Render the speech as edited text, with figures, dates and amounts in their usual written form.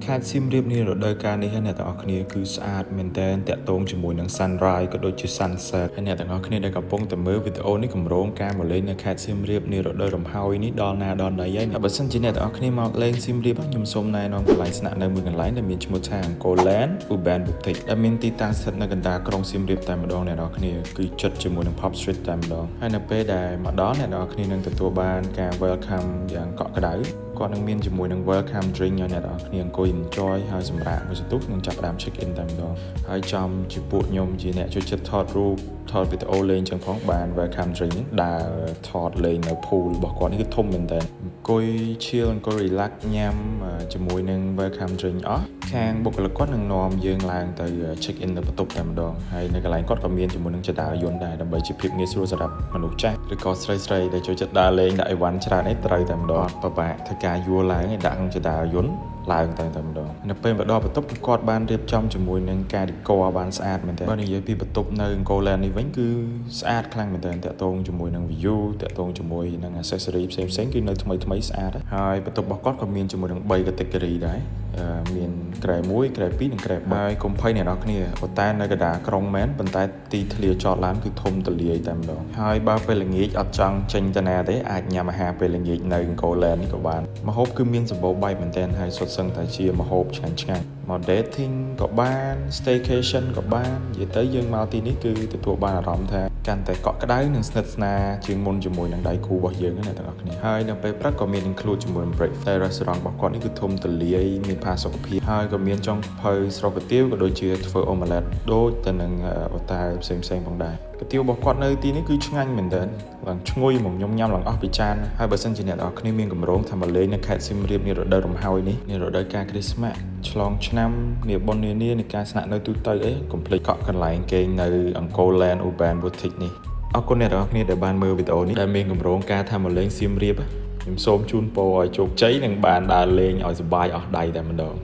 ខេត្តសៀមរាបនេះរដូវកាលនេះអ្នកទាំងអស់គ្នាគឺស្អាតមែនទែនតាក់ទងជាមួយនឹង sunrise ក៏ដូចជា sunset ហើយអ្នកទាំងអស់គ្នាដែលកំពុងតែមើលវីដេអូនេះកម្រងការមកលេងនៅខេត្តសៀមរាបនេះរដូវរំហើយនេះដល់ណាដល់ណីហើយបើសិនជាអ្នកទាំងអស់គ្នាមកលេងសៀមរាបខ្ញុំសូមណែនាំកន្លែងស្នាក់នៅមួយកន្លែងដែលមានឈ្មោះថា Angkoland Urban Boutique ដែលមានទីតាំងស្ថិតនៅកណ្ដាលក្រុងសៀមរាបតែម្ដងអ្នកទាំងអស់គ្នាគឺជិតជាមួយនឹង Pop Street តែម្ដងហើយនៅពេលដែលមកដល់អ្នកទាំងអស់គ្នានឹងទទួលបានការ welcome យ៉ាងកក់ក្ដៅគាត់នឹងមានជាមួយនឹង welcome drink ឲ្យអ្នកទាំងអស់គ្នាអង្គុយ enjoy ហើយសម្រាប់មួយសន្ទុះនឹងចាប់ផ្ដើម check in តែម្ដងហើយចំជាពួកខ្ញុំជាអ្នកចូលចិត្តថតរូបថតវីដេអូលេងចឹងផងបាន welcome drink ហ្នឹងដើរថតលេងនៅ pool របស់គាត់នេះគឺធំមែនតើអង្គុយ chill អង្គុយ relax ញ៉ាំជាមួយនឹង welcome drink អស់ខាងបុគ្គលិកគាត់នឹងនាំយើងឡើងទៅ check in នៅបន្ទប់តែម្ដងហើយនៅកន្លែងគាត់ក៏មានជាមួយនឹងចតាយន្តដែរដើម្បីជាភាពងាយស្រួលសម្រាប់មនុស្សចាស់ឬក៏ស្រីៗដែលចូលចិត្តដើរលេងដាក់អីវ៉ាន់ច្រើននេះត្រូវតែម្ដងពិបាកធ្វើការយួរឡើងឲ្យដាក់ក្នុងចតាយន្តឡើងតែម្ដងនៅពេលមកដល់បន្ទប់គាត់បានរៀបចំជាមួយនឹងការឌីក័របានស្អាតមែនតើបើនិយាយពីបន្ទប់នៅ Angkoland នេះវិញគឺស្អាតខ្លាំងមែនតើតាក់ទងជាមួយនឹង view តាក់ទងជាមួយនឹង accessory ផ្សេងៗគឺនៅថ្មីស្អាតហើយបន្ទប់របស់គាត់ក៏មានជាមួយនឹង3 category ដែរមានក្រែ1ក្រែ2និងក្រែ3ហើយកុំភ័យអ្នកនរគ្នាប៉ុន្តែនៅកណ្ដាលក្រុងមែនប៉ុន្តែទីធ្លាចតឡានគឺធំទូលាយតែម្ដងហើយបើពេលល្ងាចអត់ចង់ចេញទៅណាទេអាចញ៉ាំអាហារពេលល្ងាចនៅ Angkoland នេះក៏បានម្ហូបគឺមានសម្បូរបែបមែនទែនហើយសុទ្ធសឹងតែជាម្ហូបឆ្ងាញ់មក dating ក៏បាន staycation ក៏បាននិយាយទៅយើងមកទីនេះគឺទទួលបានអារម្មណ៍ថាកាន់តែកក់ក្ដៅនិងស្និទ្ធស្នាលជាងមុនជាមួយនឹងដៃគូរបស់យើងណាទាំងអស់គ្នាហើយនៅពេលព្រឹកក៏មាន include ជាមួយនឹង breakfast restaurant របស់គាត់នេះគឺធំទូលាយមានផាសុកភាពហើយក៏មានចុងភៅស្រូបកាទៀវក៏ដូចជាធ្វើ omelette ដូចទៅនឹងអូតាផ្សេងផងដែរកាទៀវរបស់គាត់នៅទីនេះគឺឆ្ងាញ់មែនទែនឡើងឈ្ងុយមកខ្ញុំញ៉ាំឡើងអស់ពីចានហើយបើសិនជាអ្នកនរគ្នាមានកម្រងថាមកលេងនៅខេត្តសៀមរាបនេះរដូវរំហើយនេះរដូវកាលគ្រីស្មាស់ឆ្លងឆ្នាំនាបុណ្យនានានៃការស្នាក់នៅទូទៅអីកុំភ្លេចកក់កន្លែងគេងនៅ Angkoland Urban Boutique នេះអរគុណអ្នកនរគ្នាដែលបានមើលវីដេអូនេះដែលមានកម្រងការថាមកលេងសៀមរាបខ្ញុំសូមជូនពរឲ្យជោគជ័យនិងបានដើរលេងឲ្យសប្បាយអស់ដៃតែម្ដង